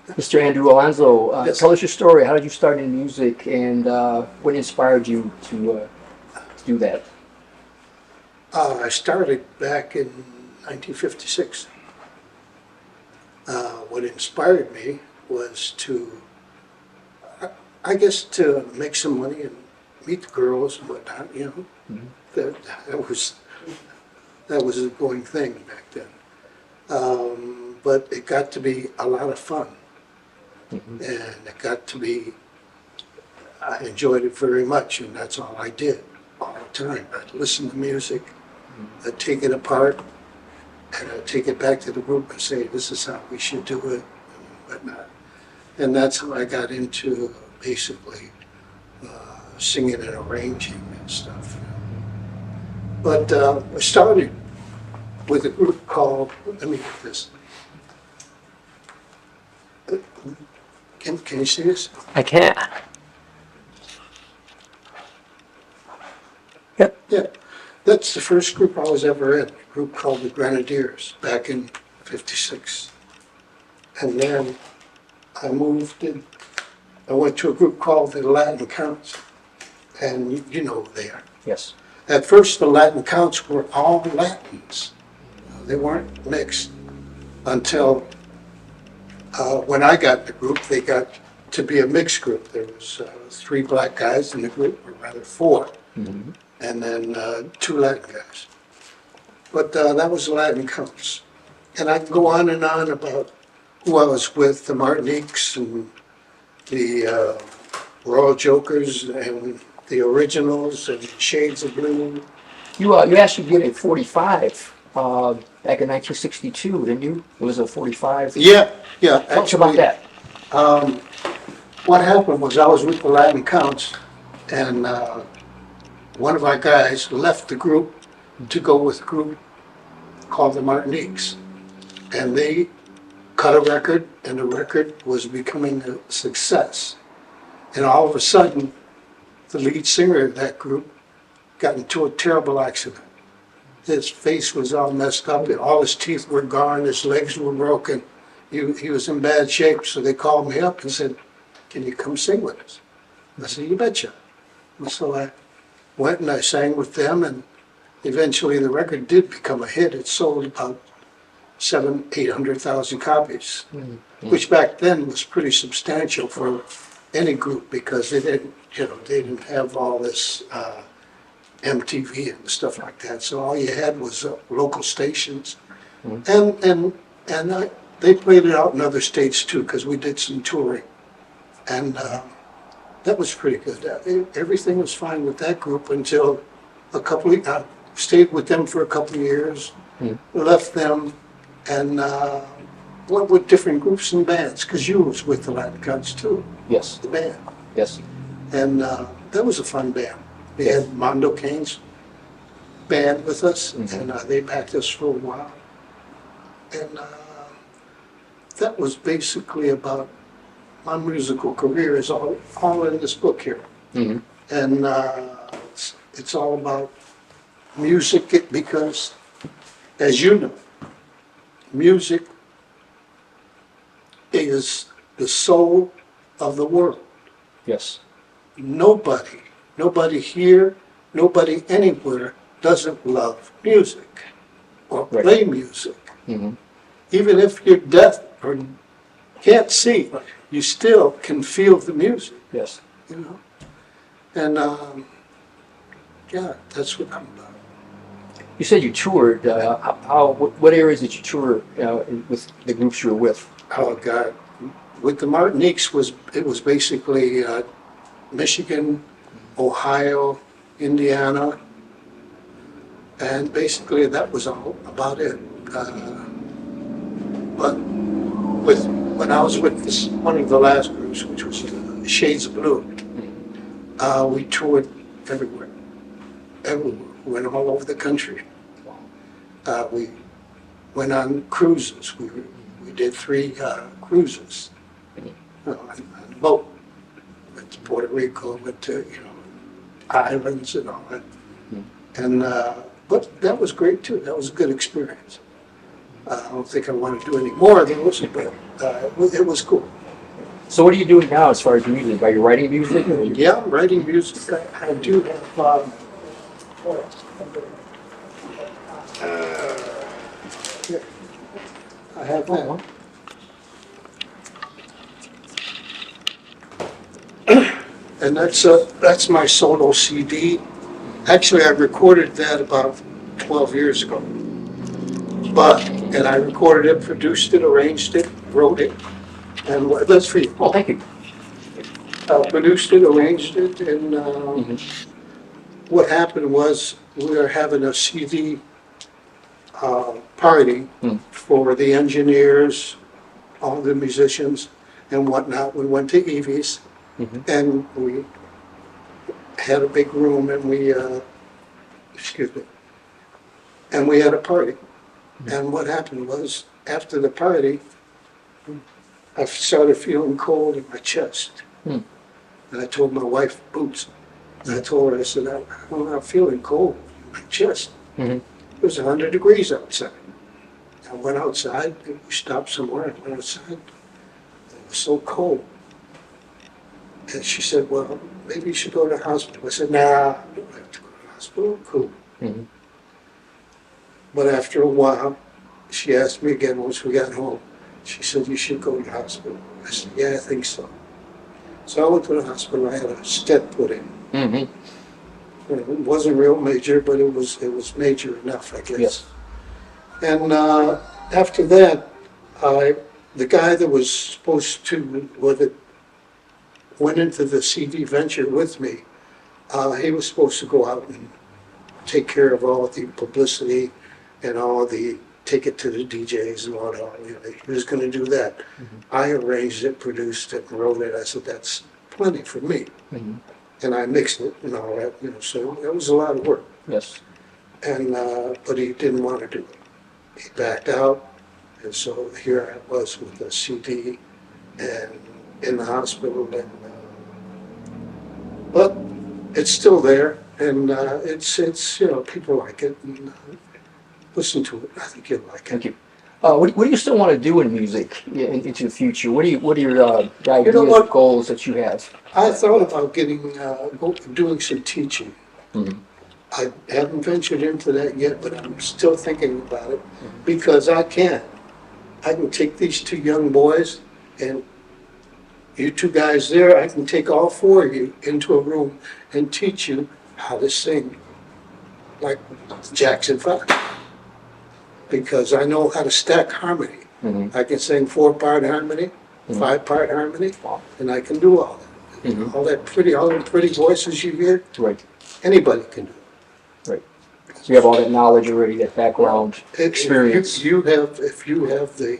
Mr. Andrew Alonzo, Yes. tell us your story. How did you start in music, and what inspired you to do that? I started back in 1956. What inspired me was I guess, to make some money and meet the girls and whatnot. That, that was that was a going thing back then. But it got to be a lot of fun, Mhm. and it got to be. I enjoyed it very much, and that's all I did all the time. I'd listen to music, I'd take it apart, and I'd take it back to the group and say, "This is how we should do it," and whatnot. And that's how I got into basically singing and arranging and stuff. But I started with a group called, let me get this. Can you see this? I can't. Yep. Yeah, that's the first group I was ever in, a group called the Grenadiers back in '56. And then I moved in, I went to a group called the Latin Counts, and you know who they are. Yes. At first, the Latin Counts were all Latins. They weren't mixed until when I got in the group, they got to be a mixed group. There was 3 black guys in the group, or rather 4, Mm-hmm. and then 2 Latin guys. But that was the Latin Counts. And I can go on and on about who I was with, the Martiniques and the Royal Jokers and the Originals and Shades of Blue. You actually did a 45 back in 1962, didn't you? It was a 45. Yeah, Tell us about actually, that. what happened was I was with the Latin Counts, and one of our guys left the group to go with a group called the Martiniques. And they cut a record, and the record was becoming a success. And all of a sudden, the lead singer of that group got into a terrible accident. His face was all messed up, and all his teeth were gone, his legs were broken. He was in bad shape, so they called me up and said, "Can you come sing with us?" I said, "You betcha." And so I went and I sang with them, and eventually the record did become a hit. It sold about 800,000 copies, which back then was pretty substantial for any group because they didn't have all this MTV and stuff like that. So all you had was local stations, and they played it out in other states too because we did some touring, and that was pretty good. Everything was fine with that group until I stayed with them for a couple of years, left them, and went with different groups and bands because you was with the Latin Guns too, Yes. the band, Yes. and that was a fun band. We Yes. had Mondo Kane's band with us, Mhm. and they backed us for a while, and that was basically about my musical career. Is all in this book here. Mm-hmm. And it's all about music because, as you know, music is the soul of the world. Yes. Nobody here, nobody anywhere doesn't love music or Right. play music. Mm-hmm. Even if you're deaf or can't see, you still can feel the music, Yes. you know? And yeah, that's what I'm about. You said you toured. What areas did you tour with the groups you were with? Oh God, with the Martiniques it was basically Michigan, Ohio, Indiana, and basically that was all about it. But when I was with one of the last groups, which was Shades of Blue, we toured everywhere. We went all over the country. We went on cruises. We did 3 cruises on a boat. Went to Puerto Rico, went to islands and all that. And but that was great too. That was a good experience. I don't think I want to do any more of those, but it was cool. So what are you doing now as far as music? Are you writing music? Or you... Yeah, I'm writing music. I do have. Here, I have that. And that's my solo CD. Actually, I recorded that about 12 years ago. And I recorded it, produced it, arranged it, wrote it, and that's for you. Oh, thank you. Produced it, arranged it, and what happened was we were having a CD party for the engineers, all the musicians, and whatnot. We went to Evie's, and we had a big room, and excuse me, and we had a party. And what happened was, after the party, I started feeling cold in my chest. And I told my wife, Boots, and I told her, I said, I'm not feeling cold in my chest. It was 100 degrees outside. I went outside, we stopped somewhere, I went outside. It was so cold. And she said, well, maybe you should go to the hospital. I said, nah, I don't have to go to the hospital, cool. But after a while, she asked me again once we got home. She said, you should go to the hospital. I said, yeah, I think so. So I went to the hospital. I had a stent put in. It wasn't real major, but it was major enough, I guess. Yes. And after that, the guy that was supposed to, that went into the CD venture with me, he was supposed to go out and take care of all the publicity and all the take it to the DJs and all that. You know, he was going to do that. I arranged it, produced it, and wrote it. I said, that's plenty for me. And I mixed it and all that, you know, so it was a lot of work. Yes. And, but he didn't want to do it. He backed out, and so here I was with a CD and in the hospital. And, but it's still there, and it's you know, people like it, and listen to it. I think you'll like it. Thank you. What do you still want to do in music into the future? What are your ideas, You know what? goals that you have? I thought about doing some teaching. I haven't ventured into that yet, but I'm still thinking about it because I can take these two young boys and you two guys there, I can take all four of you into a room and teach you how to sing like Jackson 5. Because I know how to stack harmony. I can sing 4-part harmony, 5-part harmony, and I can do all that. All them pretty voices you hear, Right. anybody can do it. Right. So you have all that knowledge already, that background experience. If you have the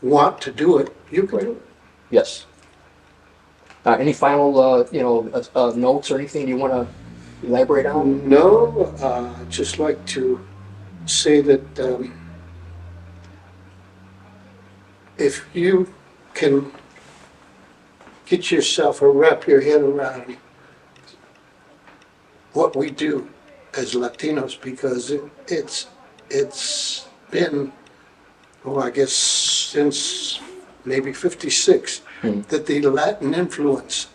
want to do it, you can do it. Yes. Any final, notes or anything you want to elaborate on? No, I'd just like to say that if you can get yourself or wrap your head around what we do as Latinos, because it's been, I guess since maybe 56, that the Latin influence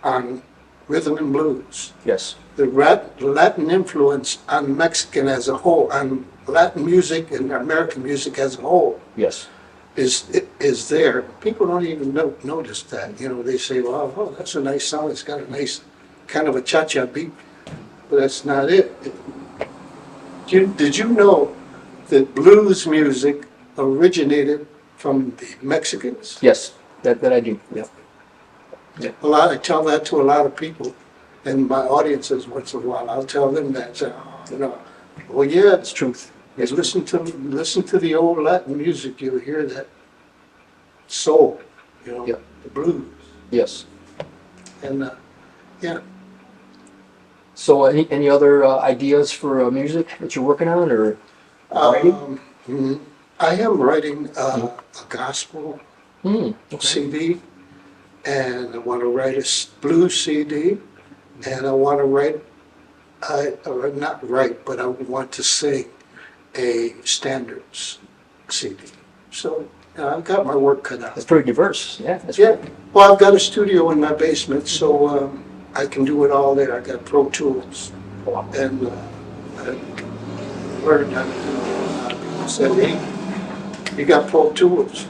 on rhythm and blues, Yes. the Latin influence on Mexican as a whole, on Latin music and American music as a whole, Yes. is there. People don't even notice that. You know, they say, well, oh, that's a nice song. It's got a nice kind of a cha-cha beat, but that's not it. Did you know that blues music originated from the Mexicans? Yes. That I do. Yeah. I tell that to a lot of people, and my audiences once in a while. I'll tell them that. Well, yeah, It's truth. yes. Listen to the old Latin music. You'll hear that soul, Yeah. the blues, Yes. and yeah. So any other ideas for music that you're working on or writing? I am writing a gospel Okay. CD, and I want to write a blues CD, and I want to write, or not write, but I want to sing a standards CD. So I've got my work cut out. That's pretty diverse. Yeah, that's Yeah, great. well, I've got a studio in my basement, so I can do it all there. I got Pro Tools, Wow. and I learned how to do it. People said, hey, you got Pro Tools.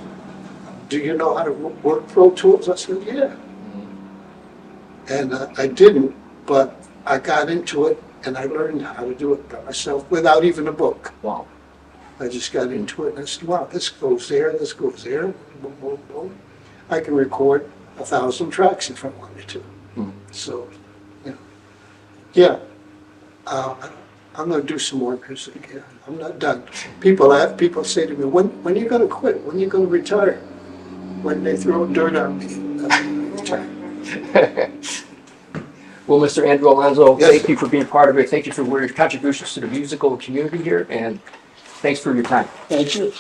Do you know how to work Pro Tools? I said, yeah. And I didn't, but I got into it, and I learned how to do it by myself without even a book. Wow. I just got into it, and I said, wow, this goes there, boom, boom, boom. I can record 1,000 tracks if I wanted to. So, yeah. I'm going to do some more music. Yeah, I'm not done. People say to me, when are you going to quit? When are you going to retire? When they throw dirt on me, retire. Well, Mr. Andrew Alonzo, Yes. thank you for being part of it. Thank you for your contributions to the musical community here, and thanks for your time. Thank you.